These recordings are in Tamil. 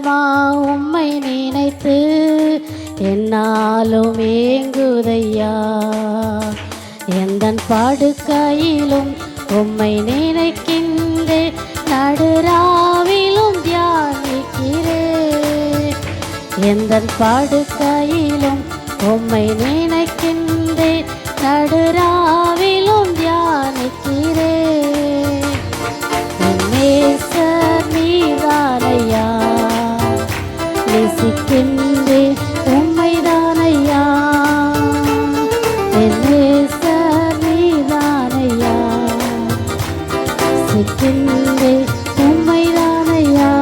ஆத்துமா உம்மை நினைத்து என்னாலும் ஏங்குதையா. எந்தன் படுக்கையிலும் உம்மை நினைக்கின்றேன், நடுராவிலும் தியானிக்கிறேன். எந்தன் படுக்கையிலும் உம்மை நினைக்கின்றேன், நடுராவிலும் தியானிக்கிறேன். என் நேசர் நீதானையா, நேசிக்கின்றேன் உம்மைதானையா. என் நேசர் நீதானையா, நேசிக்கின்றேன் உம்மைதானையா.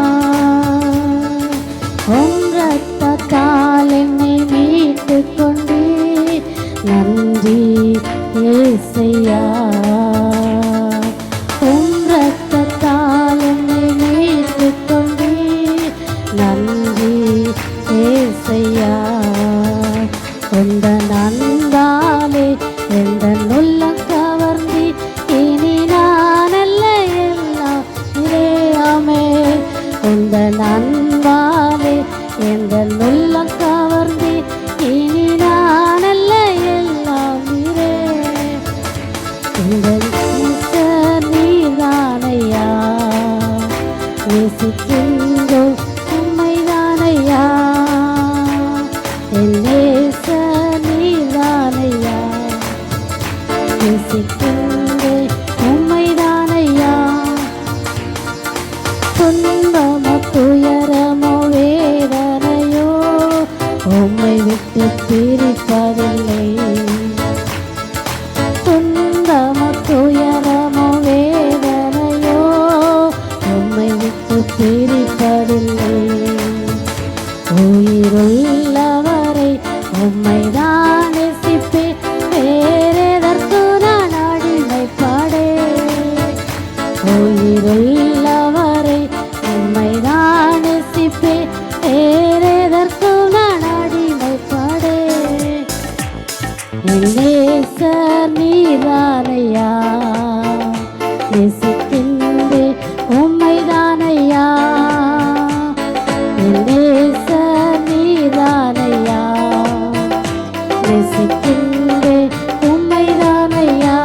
உம் இரத்தத்தால் என்னை மீட்டுக் கொண்டீர், நன்றி ஏசையா. உம் இரத்தத்தால் என்னை மீட்டுக் கொண்டீர், நன்றி ஏசையா. உந்தன் அன்பாலே எந்தன் உள்ளம் கவர்ந்தி, இனி நான் அல்ல எல்லாம் நிறையாமே. உந்தன் அன்பாலே எந்தன் உள்ளம் கவர்ந்தி, இனி நான் அல்ல எல்லாம் நிறை. உந்தன் நேசர் நீதானையா, நேசிக்கின்றோம் உம்மைதானையா. என் நேசர் நீதானையா, நேசிக்கின்றேன் உம்மைதானையா. துன்பமோ துயரமோ வேதனையோ உம்மை விட்டு பிரிப்பதில்லை. துன்பமோ துயரமோ வேதனையோ உம்மை விட்டு பிரிப்பதில்லை. உயிருள்ளவரை உம்மைதான் நேசிப்பேன், வேறெதற்கு நான் அடிமைப்படேன். உயிருள்ளவரை உம்மைதான் நேசிப்பேன், வேறெதற்கு நான் அடிமைப்படேன். என் நேசர் நீதானையா, நேசிக்கின்றேன் உம்மைதானையா. என் நேசர் நீதானையா, நேசிக்கின்றேன் உம்மைதானையா.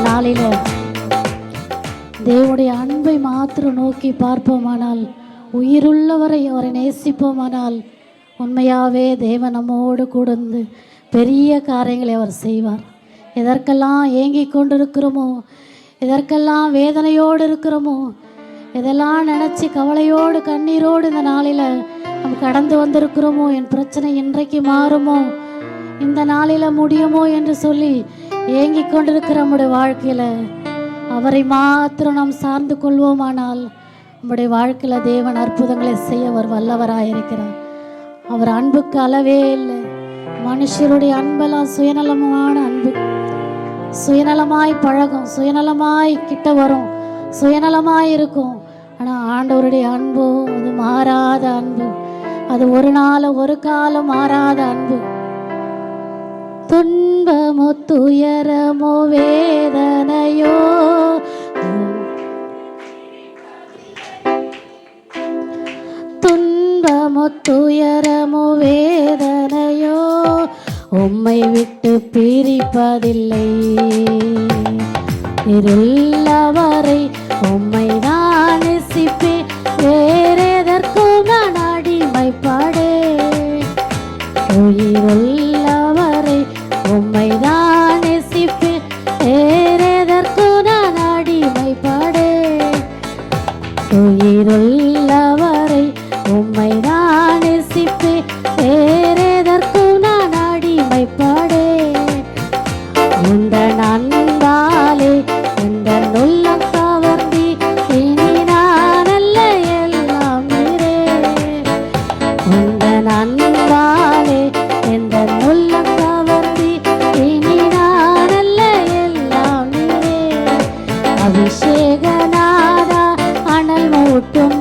நாளில தேவனுடைய அன்பை மாத்திரம் நோக்கி பார்ப்போமானால், உயிருள்ளவரை அவரை நேசிப்போமானால், உண்மையாகவே தேவன் நம்மோடு கூர்ந்து பெரிய காரியங்களை அவர் செய்வார். எதற்கெல்லாம் ஏங்கி கொண்டிருக்கிறோமோ, எதற்கெல்லாம் வேதனையோடு இருக்கிறோமோ, எதெல்லாம் நினச்சி கவலையோடு கண்ணீரோடு இந்த நாளில் நம்ம கடந்து வந்திருக்கிறோமோ, என் பிரச்சனை இன்றைக்கு மாறுமோ, இந்த நாளில் முடியுமோ என்று சொல்லி ஏங்கி கொண்டிருக்கிற நம்முடைய வாழ்க்கையில் அவரை மாத்திரம் நாம் சார்ந்து கொள்வோமானால், நம்முடைய வாழ்க்கையில் தேவன் அற்புதங்களை செய்ய அவர் வல்லவராயிருக்கிறார். அவர் அன்புக்கு அளவே இல்லை. மனுஷருடைய அன்பெல்லாம் சுயநலமான அன்பு, சுயநலமாய் பழகும், சுயநலமாய் கிட்ட வரும், சுயநலமாய் இருக்கும். ஆனால் ஆண்டவருடைய அன்போ அது மாறாத அன்பு, அது ஒரு நாள் ஒரு காலம் மாறாத அன்பு. துன்பமோ துயரமோ வேதனையோ துன்பமோ துயரமோ வேதனையோ உம்மை விட்டு பிரிப்பதில்லை. இருள்ளவரை உம்மை நான் நேசிப்பேன், வேறெதற்கும் நான் அடிமைப்படேன். உயிருள்ளவரை உம்மை தான் நேசிப்பேன், வேறெதற்கும் நான் அடிமைப்படேன். உயிருள்ளவரை உம்மை தான் நேசிப்பேன், வேறெதற்கும் நான் அடிமைப்படேன். உந்தன் அன்பாலே உந்தன் உள்ளம் கவர்ந்தி, இனி நான் அல்ல எல்லாம் நிறை. உந்தன் அன்பாலே உந்தன் உள்ளம் கவர்ந்தி, இனி நான் அல்ல எல்லாம் நிறை. அபிஷேகநாதா அனல் மூட்டும்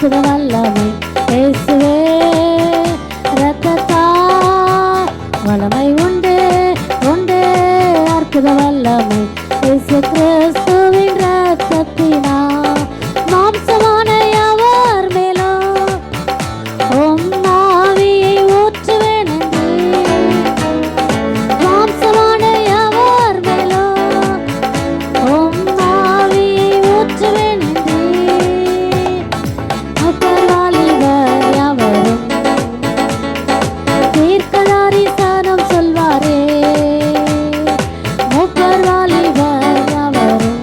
அற்புத வல்லமை இயேசுவே இரத்தத்தா வல்லமை உண்டு உண்டு அற்புத வல்லமை இயேசு கிறிஸ்துவின் இரத்தத்தினா மாம்சமான யாவர் மேலும் உம் ஆவியை ஊற்றுவேன் மாம்சமான யாவர் மேலும் உம் ஆவியை ஊற்றுவேன் அப்பர்வாலிவர் யாவரும் தீர்க்கதாரி சனம் சொல்வாரே மூப்பர்வாலிவர் யாவரும்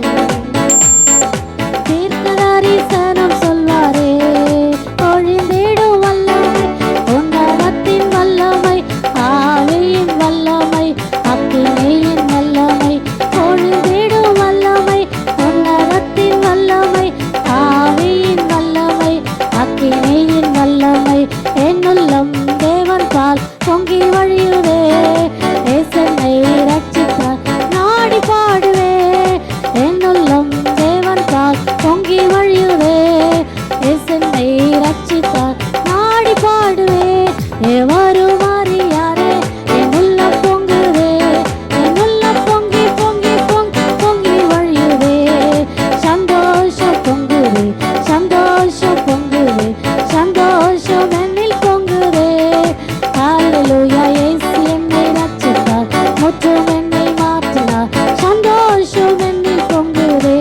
தீர்க்கதாரி சனம் சொல்வாரே ஒழிந்திடும் வல்லமை உன்னதத்தின் வல்லமை ஆவியின் வல்லமை அக்கினியின் வல்லமை ஒழிந்திடும் வல்லமை உன்னதத்தின் வல்லமை ஆவியின் வல்லமை அக்கினியின் வல்லமை என்னுள்ளம் தேவன் பால் பொங்கி வழியுதே ஏசனை ரட்சித்தார் நாடி பாடுவே என்னுள்ளம் தேவன் பால் பொங்கி வழியுதே ஏசனை ரட்சித்தார் நாடி பாடுவே எவரும் அறியாரே என் உள்ளம் பொங்குதே என் உள்ளம் பொங்கி பொங்கி பொங்கி பொங்கி வழியுதே சந்தோஷம் பொங்குதே சந்தோஷம் பொங்குதே சந்தோஷம் என்னில் பொங்குதே ஹல்லேலூயா இயேசு என்னை ரட்சித்தார் முற்றும் என்னை மாற்றினார் சந்தோஷம் என்னில் பொங்குதே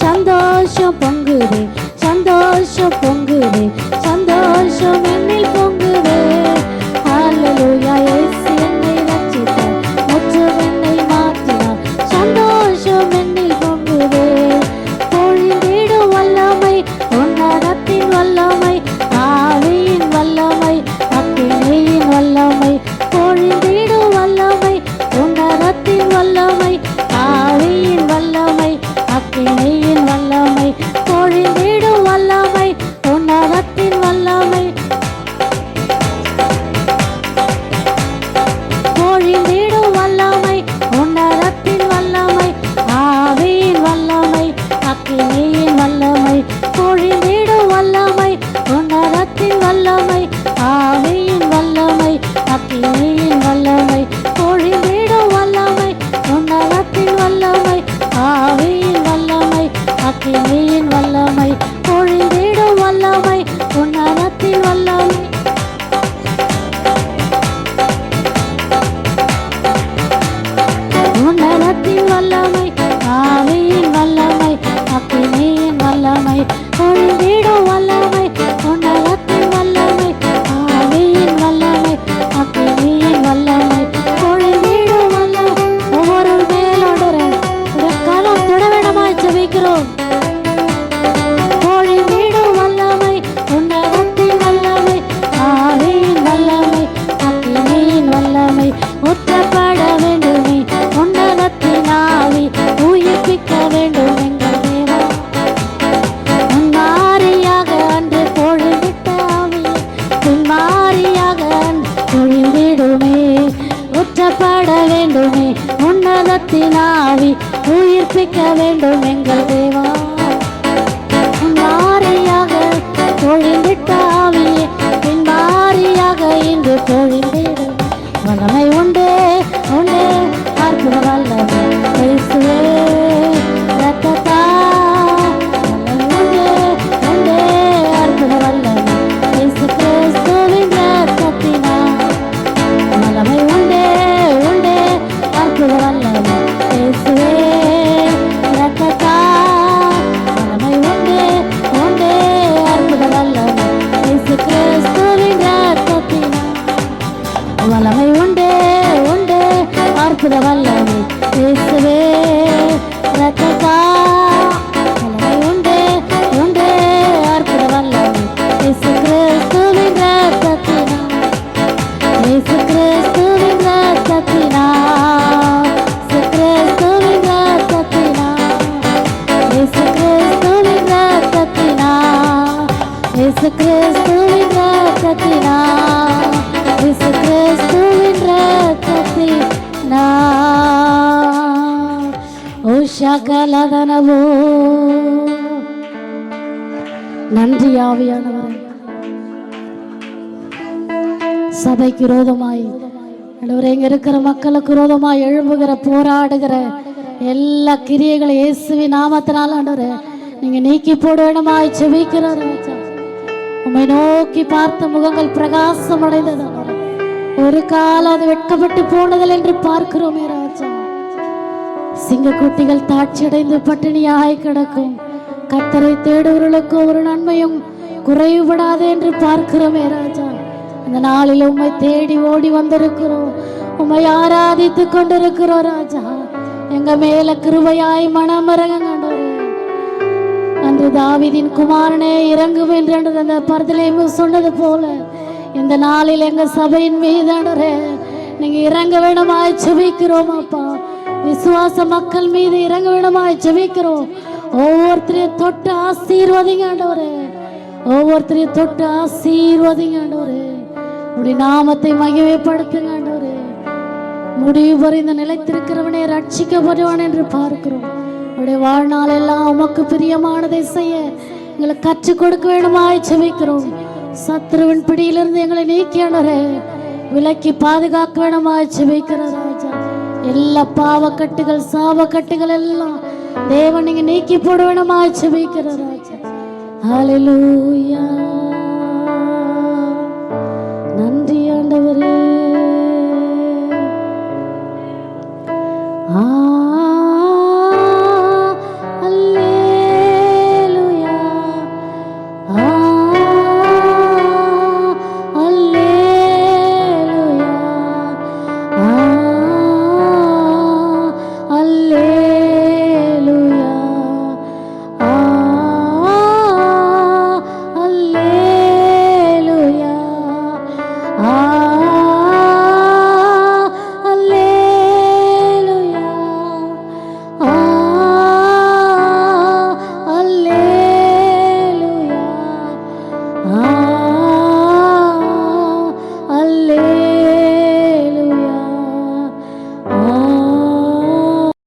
சந்தோஷம் பொங்குதே சந்தோஷம் பொங்குதே சந்தோஷம் என்னில் பொங்குதே ஹல்லேலூயா இயேசு என்னை ரட்சித்தார் முற்றும் என்னை மாற்றினார் சந்தோஷம் என்னில் பொங்குதே பொழிந்திடும் வல்லமை உன்னதத்தின் வல்லமை ஆவியின் வல்லமை அக்கினியின் வல்லமை பொழிந்திடும் வல்லமை உன்னதத்தின் வல்லமை ஆவியின் வல்லமை அக்கினியின் வல்லமை பொழிந்திடும் வல்லமை உன்னதத்தின் வல்லமை பொழிந்திடும் வல்லமை உன்னதத்தின் வல்லமை ஆவியின் வல்லமை அக்கினியின் வல்லமை பொழிந்திடும் வல்லமை உன்னதத்தின் வல்லமை ஆவியின் வல்லமை அக்கினியின் வல்லமை பொழிந்திடும் வல்லமை உன்னதத்தின் வல்லமை ஆவியின் வல்லமை அக்கினியின் வல்லமை பொழிந்திடும் வல்லமை உன்னதத்தின் வல்லமை உன்னதத்தின் வல்லமை ஆவியின் வல்லமை அக்கினியின் வல்லமை பொழிந்திடும் வல்லமை உன்னதத்தின் வல்லமை ஆவியின் வல்லமை அக்கினியின் வல்லமை பொழிந்திடும் வல்லமை ஒவ்வொரு மேலோடு கலம் தொடவேடமாய் ஜெபிக்கிறோம் பொழிந்திடும் வல்லமை உன்னதத்தின் வல்லமை ஆவியின் வல்லமை அக்கினியின் வல்லமை ஊற்றப்பட வேண்டுமே உன்னதத்தின் ஆவி உயிர்ப்பிக்க வேண்டும் எங்கள் தேவா முன்மாரியாக அன்று பொழிந்திட்ட ஆவி பின்மாரியாக அன்று பொழிந்திடுமே ஊற்றப்பட வேண்டுமே உன்னதத்தின் ஆவி உயிர்ப்பிக்க வேண்டும் எங்கள் தேவா முன்மாரியாக பொழிந்திட்ட ஆவியே பின்மாரியாக இன்று பொழிந்திடும் வல்லமை உண்டு உண்டு அற்புத வல்லமை இயேசுவே இரத்தத்தா வல்லமை உண்டு உண்டு அற்புத வல்லமை இயேசு கிறிஸ்துவின் இரத்தத்தினா வல்லமை உண்டு உண்டு அற்புத வல்லமை இயேசுவே இரத்தத்தா வல்லமை உண்டு உண்டு அற்புத வல்லமை இயேசு கிறிஸ்துவின் இரத்தத்தினா வல்லமை உண்டு உண்டு அற்புத வல்லமை இயேசுவே இரத்தத்தா வல்லமை உண்டு உண்டு அற்புத வல்லமை இயேசு கிறிஸ்துவின் இரத்தத்தினா இயேசு கிறிஸ்துவின் இரத்தத்தினா இயேசு கிறிஸ்துவின் இரத்தத்தினா இயேசு கிறிஸ்துவின் இரத்தத்தினா இயேசு கிறிஸ்துவின் இரத்தத்தினா இயேசு கிறிஸ்துவின் இரத்தத்தினா ஓ சகலதனவோ நன்றி ஆவியானவரே. சபைக்கு விரோதமாய் இங்க இருக்கிற மக்களுக்கு விரோதமாய் எழும்புகிற போராடுகிற எல்லா கிரியைகளை இயேசுவின் நாமத்தினால ஆண்டவரே நீங்க நீக்கி போட வேண்டுமாய் செபிக்கிறார். உம்மை நோக்கி பார்த்த முகங்கள் பிரகாசம் அடைந்தது. ஒரு காலம் அது வெட்கப்பட்டு போனதில் என்று பார்க்கிறோமே ராஜா. சிங்கக்குட்டிகள் தாட்சியடைந்து பட்டினியாய் கிடக்கும். கர்த்தரை தேடுவர்களுக்கு ஒரு நன்மையும் குறைவுபடாது என்று பார்க்கிறோமே ராஜா. இந்த நாளில் உம்மை தேடி ஓடி வந்திருக்கிறோம். உம்மை ஆராதித்து கொண்டிருக்கிறோம் ராஜா. எங்க மேல கிருபையாய் மனமிறங்க. அன்று தாவீதின் குமாரனே இறங்கும் என்று அந்த பர்தலேமு சொன்னது போல இந்த நாளில் எங்க சபையின் மீதானவரே நீங்க இறங்க வேண்டுமாய் செபிக்கிறோம் அப்பா. விசுவாச மக்கள் மீது இறங்க வேண்டுமாய் செபிக்கிறோம். ஒவ்வொருத்தரையும் தொட்டு ஆசீர்வதிங்க ஆண்டவரே. ஒவ்வொருத்தரையும் தொட்டு ஆசீர்வதிங்க ஆண்டவரே. உடைய நாமத்தை மகிமைப்படுத்துங்க ஆண்டவரே. முடிவு வரைந்த நிலைத்திருக்கிறவனே ரட்சிக்கப்படுவான் என்று பார்க்கிறோம். உடைய வாழ்நாள் எல்லாம் உமக்கு பிரியமானதை செய்ய எங்களை கற்றுக் கொடுக்க வேண்டுமாய் செபிக்கிறோம். சத்ருவின் பிடியிலிருந்து எங்களை நீக்கியானரே விலக்கி பாதுகாக்க வேண்டுமாய் செபிக்கிற ராஜா. எல்லா பாவக்கட்டுகள் சாபக்கட்டுகள் எல்லாம் தேவன் நீங்க நீக்கி போட வேண்டுமாய் செபிக்கிற ராஜா. ஹல்லேலூயா.